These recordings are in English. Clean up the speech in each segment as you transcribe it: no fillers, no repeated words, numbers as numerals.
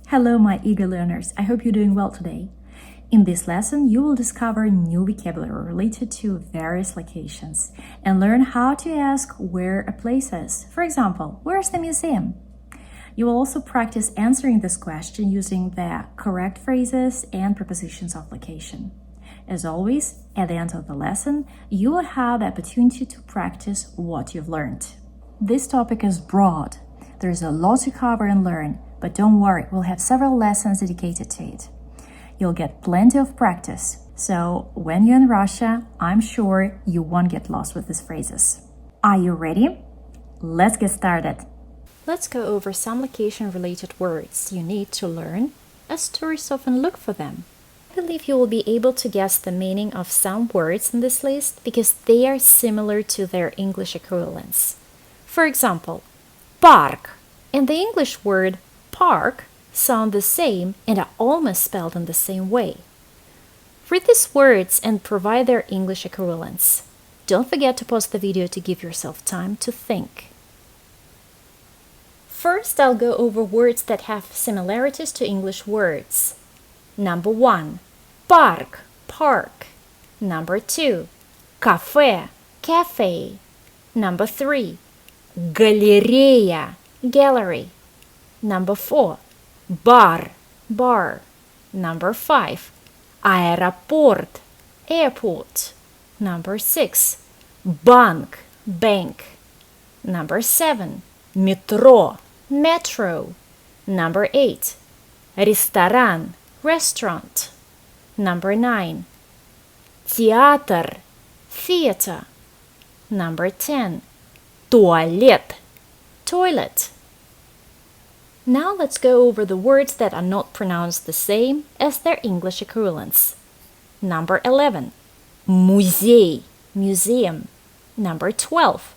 Hello, my eager learners. I hope you're doing well today. In this lesson, you will discover new vocabulary related to various locations and learn how to ask where a place is. For example, where's the museum? You will also practice answering this question using the correct phrases and prepositions of location. As always, at the end of the lesson, you will have the opportunity to practice what you've learned. This topic is broad. There's a lot to cover and learn, but don't worry, we'll have several lessons dedicated to it. You'll get plenty of practice, so when you're in Russia, I'm sure you won't get lost with these phrases. Are you ready? Let's get started. Let's go over some location-related words you need to learn, as tourists often look for them. I believe you will be able to guess the meaning of some words in this list because they are similar to their English equivalents. For example, park and the English word park sound the same and are almost spelled in the same way. Read these words and provide their English equivalents. Don't forget to pause the video to give yourself time to think. First, I'll go over words that have similarities to English words. Number 1, park, park. Number 2, cafe, cafe. Number 3, галерея, gallery. Number 4, bar, bar. Number 5, аэропорт, airport. Number 6, банк, bank. Number 7, метро, metro. Number 8, ресторан, restaurant. Number 9, театр, theater. Number 10, туалет, toilet. Now let's go over the words that are not pronounced the same as their English equivalents. Number 11, музей, museum. Number 12,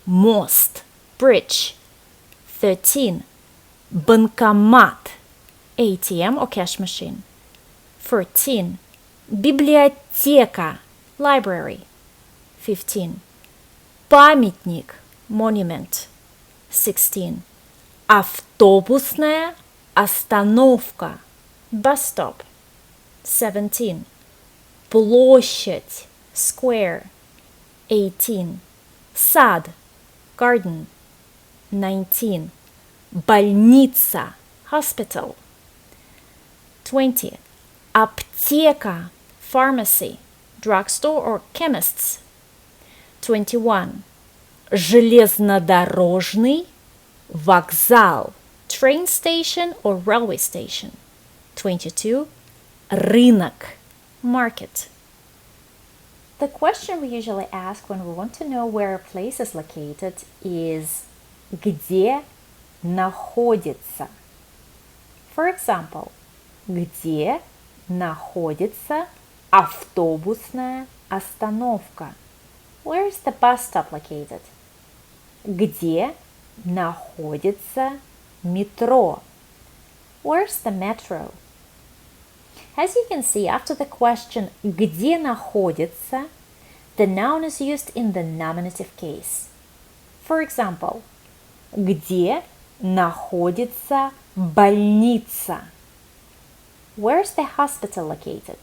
мост, bridge. 13, банкомат, ATM or cash machine. 14, библиотека, library. 15, памятник, monument. 16, автобусная остановка, bus stop. 17, площадь, square. 18, сад, garden. 19, больница, hospital. 20, аптека, pharmacy, drugstore or chemists. 21, железнодорожный вокзал, train station or railway station. 22, рынок, market. The question we usually ask when we want to know where a place is located is где находится. For example, где находится автобусная остановка? Where is the bus stop located? Где находится метро? Where's the metro? As you can see, after the question где находится, the noun is used in the nominative case. For example, где находится больница? Where's the hospital located?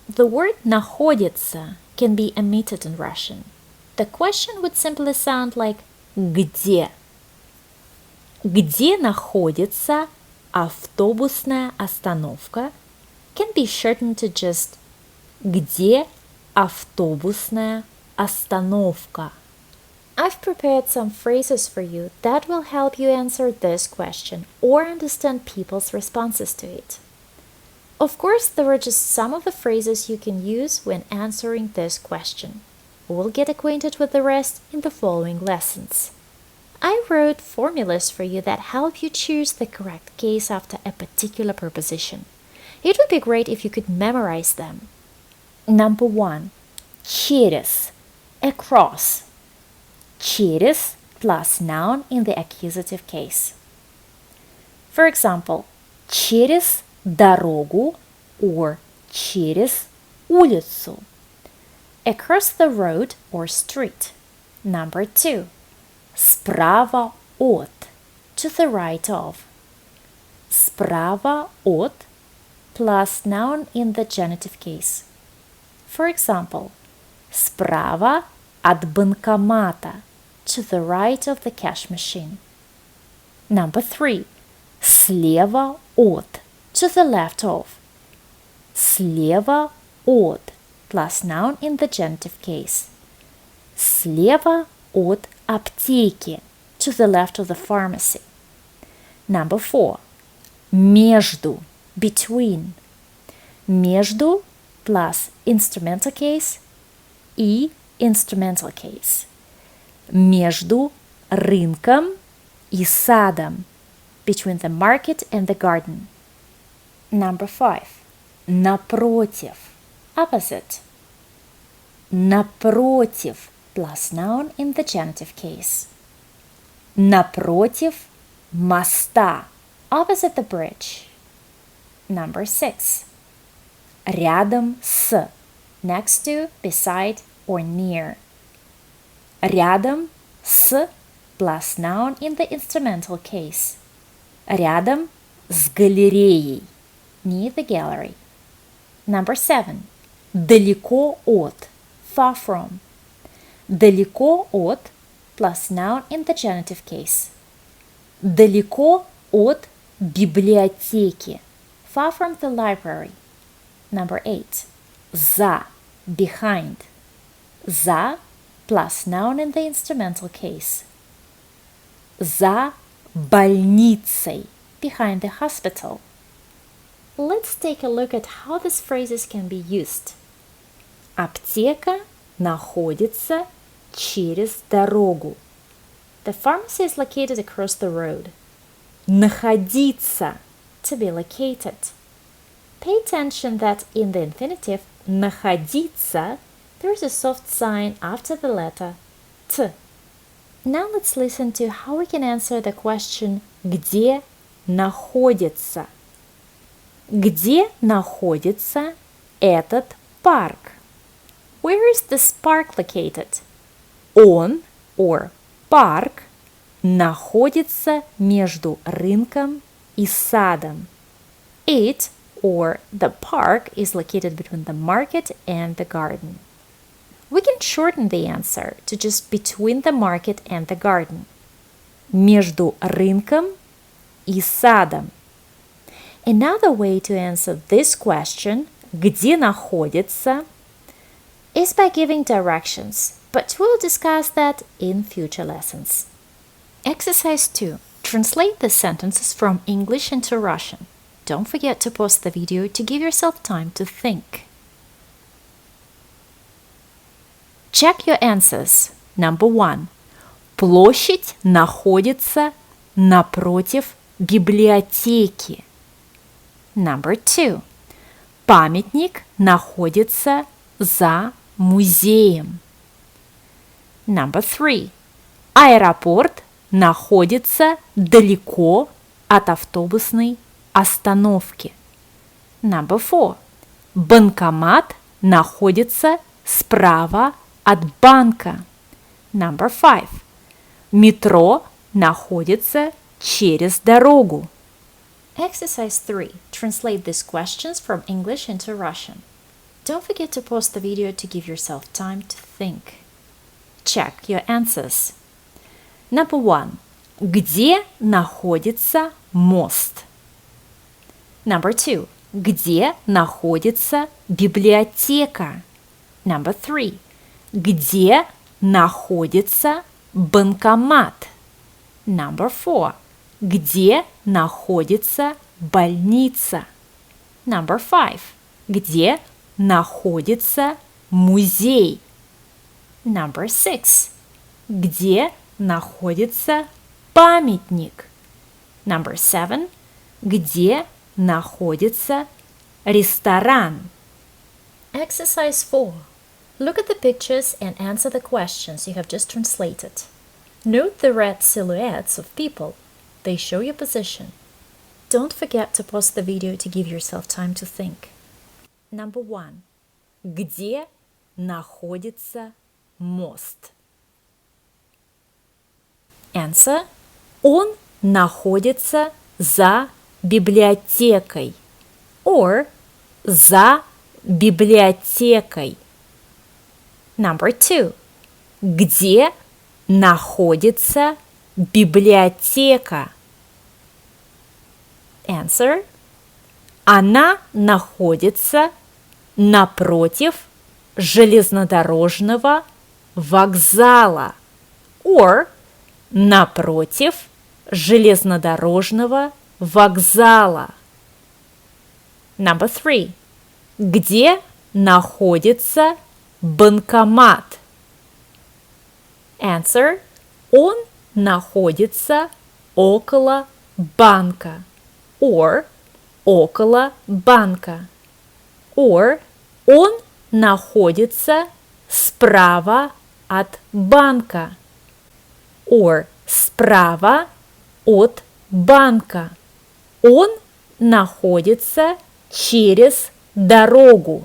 The word находится can be omitted in Russian. The question would simply sound like где. Где находится автобусная остановка can be shortened to just где автобусная остановка. I've prepared some phrases for you that will help you answer this question or understand people's responses to it. Of course, there are just some of the phrases you can use when answering this question. We'll get acquainted with the rest in the following lessons. I wrote formulas for you that help you choose the correct case after a particular preposition. It would be great if you could memorize them. Number 1, через, across. Через plus noun in the accusative case. For example, через дорогу or через улицу. Across the road or street. Number 2, справа от, to the right of. справа от plus noun in the genitive case. For example, справа от банкомата, to the right of the cash machine. Number 3. Слева от, to the left of. Слева от plus noun in the genitive case. Слева от аптеки, to the left of the pharmacy. Number 4. Между, between. Между plus instrumental case и instrumental case. Между рынком и садом, between the market and the garden. Number 5. Напротив, opposite. Напротив plus noun in the genitive case. Напротив моста, opposite the bridge. Number 6. Рядом с, next to, beside, or near. Рядом с plus noun in the instrumental case. Рядом с галереей, near the gallery. Number 7. Далеко от, far from. Далеко от plus noun in the genitive case. Далеко от библиотеки, far from the library. Number 8. За, behind. За plus noun in the instrumental case. За больницей, behind the hospital. Let's take a look at how these phrases can be used. Аптека находится через дорогу. The pharmacy is located across the road. Находиться, to be located. Pay attention that in the infinitive находиться, there is a soft sign after the letter T. Now let's listen to how we can answer the question где находится. Где находится этот парк? Where is this park located? Он, or парк, находится между рынком и садом. It, or the park, is located between the market and the garden. We can shorten the answer to just between the market and the garden. Между рынком и садом. Another way to answer this question, где находится, is by giving directions, but we'll discuss that in future lessons. Exercise 2. Translate the sentences from English into Russian. Don't forget to pause the video to give yourself time to think. Check your answers. Number 1. Площадь находится напротив библиотеки. Number 2. Памятник находится за музеем. Number 3. Аэропорт находится далеко от автобусной остановки. Number 4. Банкомат находится справа от банка. Number 5. Метро находится через дорогу. Exercise 3. Translate these questions from English into Russian. Don't forget to pause the video to give yourself time to think. Check your answers. Number 1. Где находится мост? Number 2. Где находится библиотека? Number 3. Где находится банкомат? Number 4. Где находится больница? Number 5. Где находится музей? Number 6. Где находится памятник? Number 7. Где находится ресторан? Exercise 4. Look at the pictures and answer the questions you have just translated. Note the red silhouettes of people. They show your position. Don't forget to pause the video to give yourself time to think. Number 1. Где находится мост? Answer. Он находится за библиотекой or за библиотекой. Number 2. Где находится библиотека? Answer. Она находится напротив железнодорожного вокзала or напротив железнодорожного вокзала. Number 3. Где находится банкомат? Answer. Он находится около банка or около банка. Or он находится справа от банка. Or справа от банка. Он находится через дорогу.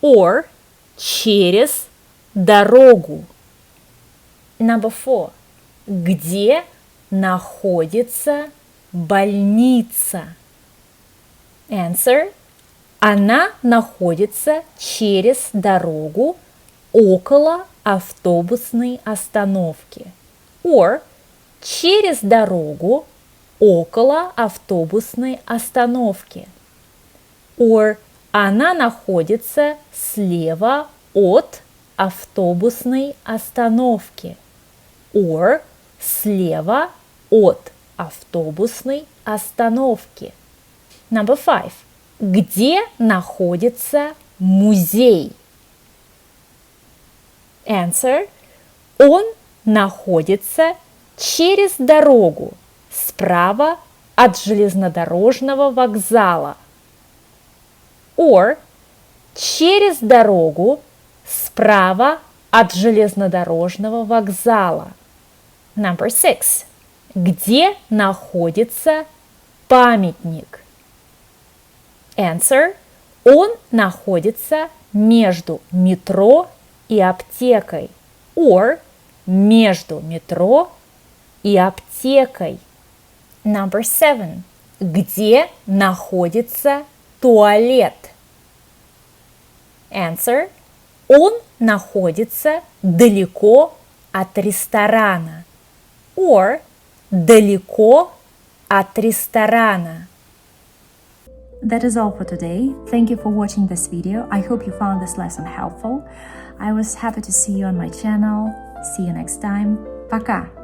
Or через дорогу. Number 4. Где находится больница? Answer. Она находится через дорогу около автобусной остановки. Or через дорогу около автобусной остановки. Or она находится слева от автобусной остановки. Or слева от автобусной остановки. Number 5. Где находится музей? Answer. Он находится через дорогу справа от железнодорожного вокзала. Or через дорогу справа от железнодорожного вокзала. Number 6. Где находится памятник? Answer. Он находится между метро и аптекой. Or между метро и аптекой. Number 7. Где находится туалет? Answer. Он находится далеко от ресторана. Or далеко от ресторана. That is all for today. Thank you for watching this video. I hope you found this lesson helpful. I was happy to see you on my channel. See you next time. Пока!